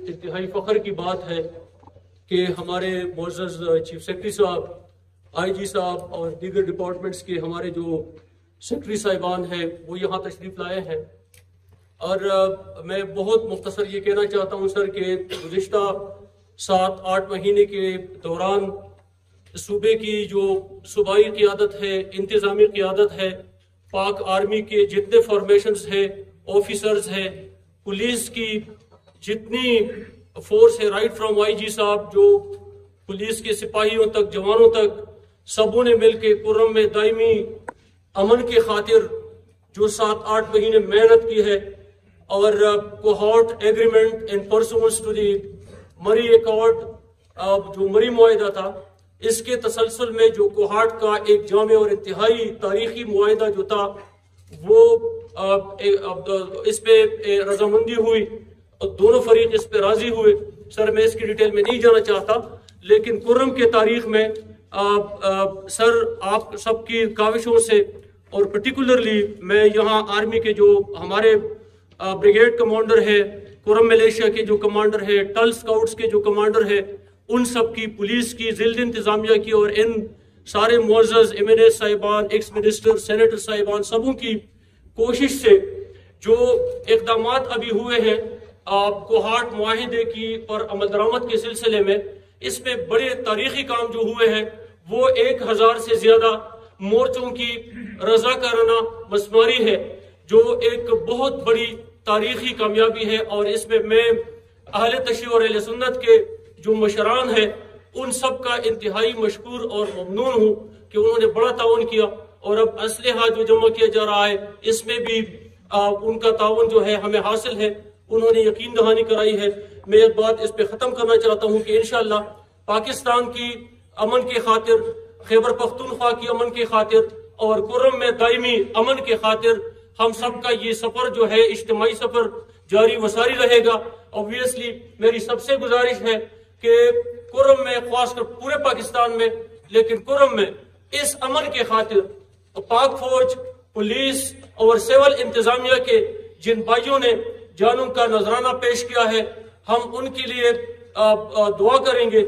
انتہائی فخر کی بات ہے کہ ہمارے معزز چیف سیکرٹری صاحب، آئی جی صاحب اور دیگر ڈپارٹمنٹس کے ہمارے جو سیکرٹری صاحبان ہیں وہ یہاں تشریف لائے ہیں۔ اور میں بہت مختصر یہ کہنا چاہتا ہوں سر کہ گزشتہ 7-8 مہینے کے دوران صوبے کی جو صوبائی قیادت ہے، انتظامی قیادت ہے، پاک آرمی کے جتنے فارمیشنز ہیں، آفیسرز ہیں، پولیس کی جتنی فورس ہے، رائٹ فرام آئی جی صاحب جو پولیس کے سپاہیوں تک، جوانوں تک، سبوں نے مل کے کرم میں دائمی امن کی خاطر جو 7-8 مہینے محنت کی ہے، اور cohort agreement in persons to the Murree accord, جو مری معاہدہ تھا، اس کے تسلسل میں جو کوہارٹ کا ایک جامع اور انتہائی تاریخی معاہدہ جو تھا وہ اس پہ رضامندی ہوئی اور دونوں فریق اس پہ راضی ہوئے۔ سر میں اس کی ڈیٹیل میں نہیں جانا چاہتا، لیکن کرم کے تاریخ میں سر آپ سب کی کاوشوں سے اور پرٹیکولرلی میں یہاں آرمی کے جو ہمارے بریگیڈ کمانڈر ہے، کرم ملیشیا کے جو کمانڈر ہے، ٹل سکاؤٹس کے جو کمانڈر ہے، ان سب کی، پولیس کی، ضلع انتظامیہ کی اور ان سارے معزز ایم این اے صاحبان، ایکس منسٹر، سینیٹر صاحبان، سبوں کی کوشش سے جو اقدامات ابھی ہوئے ہیں کوہارٹ معاہدے کی پر عمل درآمد کے سلسلے میں، اس میں بڑے تاریخی کام جو ہوئے ہیں وہ 1000 سے زیادہ مورچوں کی رضاکارانہ مسماری ہے، جو ایک بہت بڑی تاریخی کامیابی ہے۔ اور اس میں اہل تشیع اور اہل سنت کے جو مشران ہیں ان سب کا انتہائی مشکور اور ممنون ہوں کہ انہوں نے بڑا تعاون کیا، اور اب اسلحہ جو جمع کیا جا رہا ہے اس میں بھی ان کا تعاون جو ہے ہمیں حاصل ہے، انہوں نے یقین دہانی کرائی ہے۔ میں ایک بات اس پہ ختم کرنا چاہتا ہوں کہ انشاءاللہ پاکستان کی امن کی خاطر، خیبر پختونخوا کی امن کی خاطر اور کرم میں دائمی امن کی خاطر ہم سب کا یہ سفر جو ہے اجتماعی سفر جاری و ساری رہے گا۔ obviously میری سب سے گزارش ہے کہ کرم میں، خاص کر پورے پاکستان میں، لیکن کرم میں اس امن کے خاطر پاک فوج، پولیس اور سول انتظامیہ کے جن بھائیوں نے جانوں کا نذرانہ پیش کیا ہے، ہم ان کے لیے دعا کریں گے۔